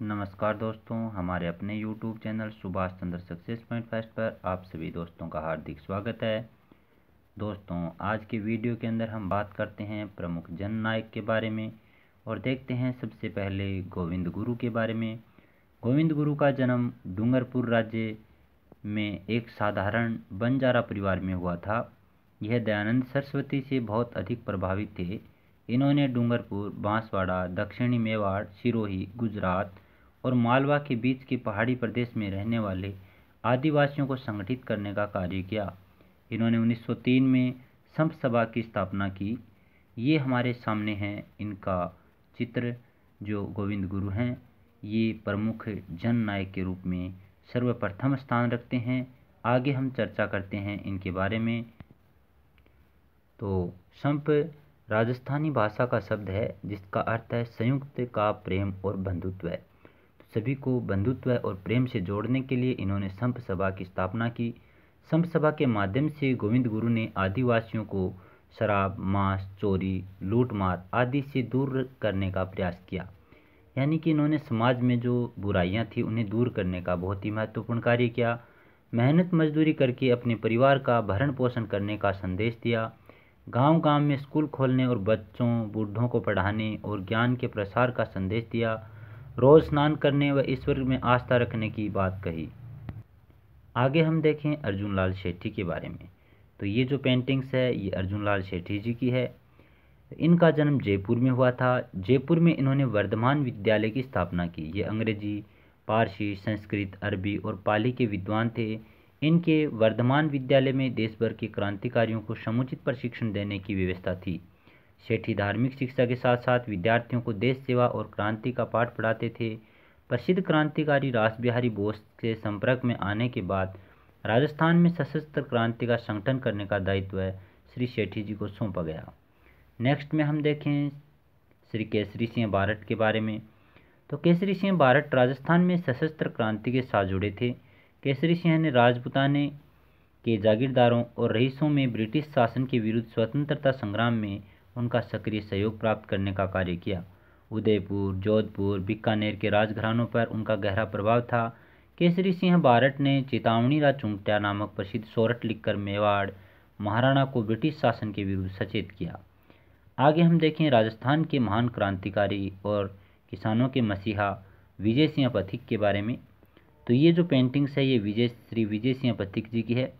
नमस्कार दोस्तों, हमारे अपने YouTube channel Subhash Chandra success point fest पर आप सभी दोस्तों का हार्दिक स्वागत है। दोस्तों, आज के वीडियो के अंदर हम बात करते हैं प्रमुख जननायक के बारे में और देखते हैं सबसे पहले गोविंद गुरु के बारे में। गोविंद गुरु का जन्म डूंगरपुर राज्य में एक साधारण बंजारा परिवार में हुआ था। यह दयानंद सरस्वती से बहुत अधिक प्रभावित थे। इन्होंने डूंगरपुर, बांसवाड़ा, दक्षिणी मेवाड़, सिरोही, गुजरात और मालवा के बीच के पहाड़ी प्रदेश में रहने वाले आदिवासियों को संगठित करने का कार्य किया। इन्होंने 1903 में संत सभा की स्थापना की। ये हमारे सामने हैं इनका चित्र। जो गोविंद गुरु हैं, ये प्रमुख जन नायक के रूप में सर्वप्रथम स्थान रखते हैं। आगे हम चर्चा करते हैं इनके बारे में। तो संप राजस्थानी भाषा का शब्द है जिसका अर्थ है संयुक्त का प्रेम और बंधुत्व। तो सभी को बंधुत्व और प्रेम से जोड़ने के लिए इन्होंने संप सभा की स्थापना की। संप सभा के माध्यम से गोविंद गुरु ने आदिवासियों को शराब, मांस, चोरी, लूटमार आदि से दूर करने का प्रयास किया। यानी कि इन्होंने समाज में जो बुराइयां थी उन्हें दूर करने का बहुत ही महत्वपूर्ण कार्य किया। मेहनत मजदूरी करके अपने परिवार का भरण पोषण करने का संदेश दिया। गांव-गांव में स्कूल खोलने और बच्चों बूढ़ों को पढ़ाने और ज्ञान के प्रसार का संदेश दिया। रोज स्नान करने व ईश्वर में आस्था रखने की बात कही। आगे हम देखें अर्जुन लाल सेठी के बारे में। तो ये जो पेंटिंग्स है ये अर्जुन लाल सेठी जी की है। इनका जन्म जयपुर में हुआ था। जयपुर में इन्होंने वर्धमान विद्यालय की स्थापना की। ये अंग्रेजी, पारसी, संस्कृत, अरबी और पाली के विद्वान थे। इनके वर्धमान विद्यालय में देश भर के क्रांतिकारियों को समुचित प्रशिक्षण देने की व्यवस्था थी। सेठी धार्मिक शिक्षा के साथ साथ विद्यार्थियों को देश सेवा और क्रांति का पाठ पढ़ाते थे। प्रसिद्ध क्रांतिकारी रासबिहारी बोस के संपर्क में आने के बाद राजस्थान में सशस्त्र क्रांति का संगठन करने का दायित्व श्री सेठी जी को सौंपा गया। नेक्स्ट में हम देखें श्री केसरी सिंह बारट के बारे में। तो केसरी सिंह बारट राजस्थान में सशस्त्र क्रांति के साथ जुड़े थे। केसरी सिंह ने राजपूताने के जागीरदारों और रईसों में ब्रिटिश शासन के विरुद्ध स्वतंत्रता संग्राम में उनका सक्रिय सहयोग प्राप्त करने का कार्य किया। उदयपुर, जोधपुर, बीकानेर के राजघरानों पर उनका गहरा प्रभाव था। केसरी सिंह बारट ने चेतावनी चुंगटा नामक प्रसिद्ध सोरठ लिखकर मेवाड़ महाराणा को ब्रिटिश शासन के विरुद्ध सचेत किया। आगे हम देखें राजस्थान के महान क्रांतिकारी और किसानों के मसीहा विजय सिंह पथिक के बारे में। तो ये जो पेंटिंग्स है ये श्री विजय सिंह पथिक जी की है।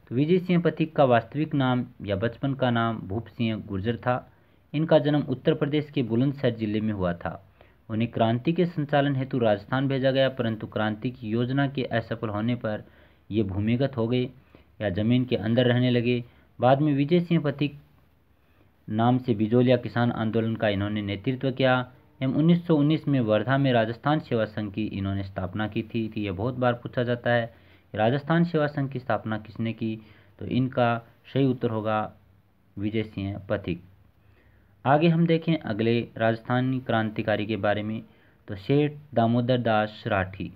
तो विजय सिंह पथिक का वास्तविक नाम या बचपन का नाम भूप सिंह गुर्जर था। इनका जन्म उत्तर प्रदेश के बुलंदशहर जिले में हुआ था। उन्हें क्रांति के संचालन हेतु राजस्थान भेजा गया, परंतु क्रांति की योजना के असफल होने पर ये भूमिगत हो गए या जमीन के अंदर रहने लगे। बाद में विजय सिंह पथिक नाम से बिजोलिया किसान आंदोलन का इन्होंने नेतृत्व किया एवं 1919 में वर्धा में राजस्थान सेवा संघ की इन्होंने स्थापना की थी। तो ये बहुत बार पूछा जाता है राजस्थान सेवा संघ की स्थापना किसने की। तो इनका सही उत्तर होगा विजय सिंह पथिक। आगे हम देखें अगले राजस्थानी क्रांतिकारी के बारे में। तो सेठ दामोदर दास राठी।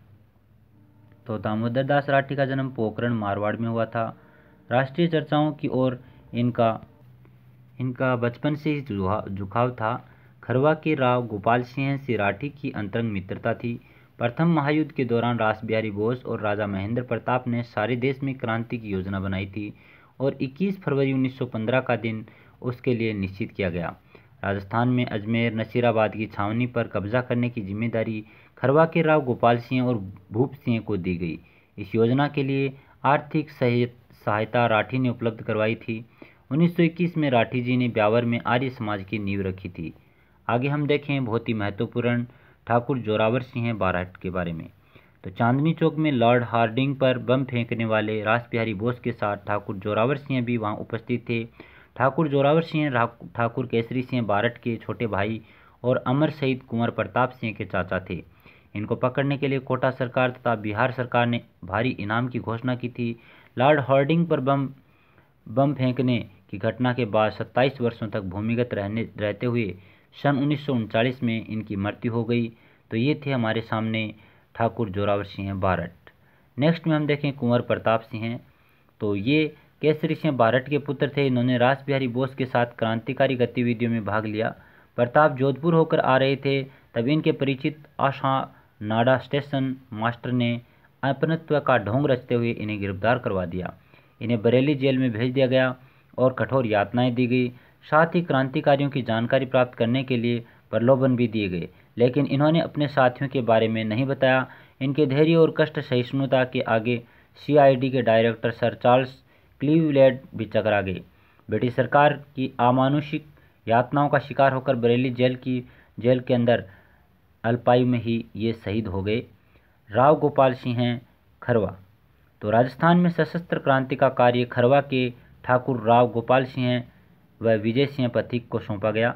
तो दामोदर दास राठी का जन्म पोखरण मारवाड़ में हुआ था। राष्ट्रीय चर्चाओं की ओर इनका बचपन से ही झुकाव था। खरवा के राव गोपाल सिंह से राठी की अंतरंग मित्रता थी। प्रथम महायुद्ध के दौरान रासबिहारी बोस और राजा महेंद्र प्रताप ने सारे देश में क्रांति की योजना बनाई थी और 21 फरवरी 1915 का दिन उसके लिए निश्चित किया गया। राजस्थान में अजमेर, नसीराबाद की छावनी पर कब्जा करने की जिम्मेदारी खरवा के राव गोपाल सिंह और भूप सिंह को दी गई। इस योजना के लिए आर्थिक सहायता राठी ने उपलब्ध करवाई थी। 1921 में राठी जी ने ब्यावर में आर्य समाज की नींव रखी थी। आगे हम देखें बहुत ही महत्वपूर्ण ठाकुर जोरावर सिंह बारट के बारे में। तो चांदनी चौक में लॉर्ड हार्डिंग पर बम फेंकने वाले रासबिहारी बोस के साथ ठाकुर जोरावर सिंह भी वहां उपस्थित थे। ठाकुर जोरावर सिंह ठाकुर केसरी सिंह बारट के छोटे भाई और अमर शहीद कुंवर प्रताप सिंह के चाचा थे। इनको पकड़ने के लिए कोटा सरकार तथा बिहार सरकार ने भारी इनाम की घोषणा की थी। लॉर्ड हार्डिंग पर बम फेंकने की घटना के बाद 27 वर्षों तक भूमिगत रहते हुए सन 1939 में इनकी मृत्यु हो गई। तो ये थे हमारे सामने ठाकुर जोरावर सिंह बारट। नेक्स्ट में हम देखें कुंवर प्रताप सिंह। तो ये केसरी सिंह बारट के पुत्र थे। इन्होंने रासबिहारी बोस के साथ क्रांतिकारी गतिविधियों में भाग लिया। प्रताप जोधपुर होकर आ रहे थे तब इनके परिचित नाडा स्टेशन मास्टर ने अपनत्व का ढोंग रचते हुए इन्हें गिरफ्तार करवा दिया। इन्हें बरेली जेल में भेज दिया गया और कठोर यातनाएं दी गई। साथ ही क्रांतिकारियों की जानकारी प्राप्त करने के लिए प्रलोभन भी दिए गए, लेकिन इन्होंने अपने साथियों के बारे में नहीं बताया। इनके धैर्य और कष्ट सहिष्णुता के आगे सीआईडी के डायरेक्टर सर चार्ल्स क्लीवलैंड भी चकरा गए। ब्रिटिश सरकार की अमानुषिक यातनाओं का शिकार होकर बरेली जेल के अंदर अल्पायु में ही ये शहीद हो गए। राव गोपाल सिंह खरवा। तो राजस्थान में सशस्त्र क्रांति का कार्य खरवा के ठाकुर राव गोपाल सिंह व विजय सिंह पथिक को सौंपा गया।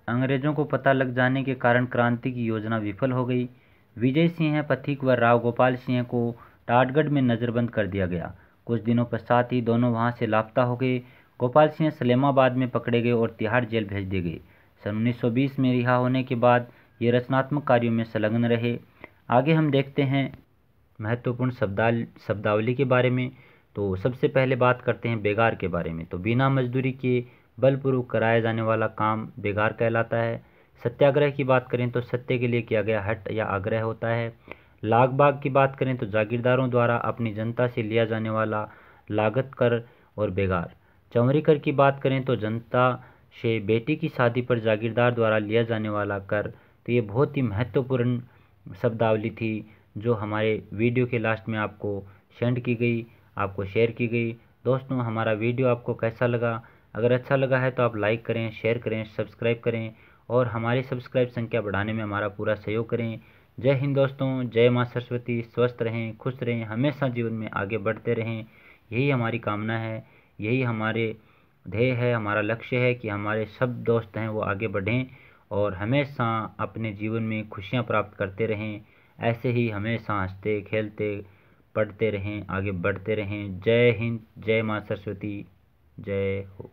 अंग्रेजों को पता लग जाने के कारण क्रांति की योजना विफल हो गई। विजय सिंह पथिक व राव गोपाल सिंह को टाटगढ़ में नज़रबंद कर दिया गया। कुछ दिनों पश्चात ही दोनों वहां से लापता हो गए। गोपाल सिंह सलेमाबाद में पकड़े गए और तिहाड़ जेल भेज दिए गए। सन 1920 में रिहा होने के बाद ये रचनात्मक कार्यों में संलग्न रहे। आगे हम देखते हैं महत्वपूर्ण शब्दावली के बारे में। तो सबसे पहले बात करते हैं बेगार के बारे में। तो बिना मजदूरी के बलपूर्वक कराया जाने वाला काम बेगार कहलाता है। सत्याग्रह की बात करें तो सत्य के लिए किया गया हट या आग्रह होता है। लाग बाग की बात करें तो जागीरदारों द्वारा अपनी जनता से लिया जाने वाला लागत कर और बेगार। चौवरी कर की बात करें तो जनता से बेटी की शादी पर जागीरदार द्वारा लिया जाने वाला कर। तो ये बहुत ही महत्वपूर्ण शब्दावली थी जो हमारे वीडियो के लास्ट में आपको सेंड की गई, आपको शेयर की गई। दोस्तों, हमारा वीडियो आपको कैसा लगा? अगर अच्छा लगा है तो आप लाइक करें, शेयर करें, सब्सक्राइब करें और हमारी सब्सक्राइब संख्या बढ़ाने में हमारा पूरा सहयोग करें। जय हिंद दोस्तों, जय माँ सरस्वती। स्वस्थ रहें, खुश रहें, हमेशा जीवन में आगे बढ़ते रहें, यही हमारी कामना है, यही हमारे ध्येय है, हमारा लक्ष्य है कि हमारे सब दोस्त हैं वो आगे बढ़ें और हमेशा अपने जीवन में खुशियाँ प्राप्त करते रहें। ऐसे ही हमेशा हंसते खेलते पढ़ते रहें, आगे बढ़ते रहें। जय हिंद, जय माँ सरस्वती, जय हो।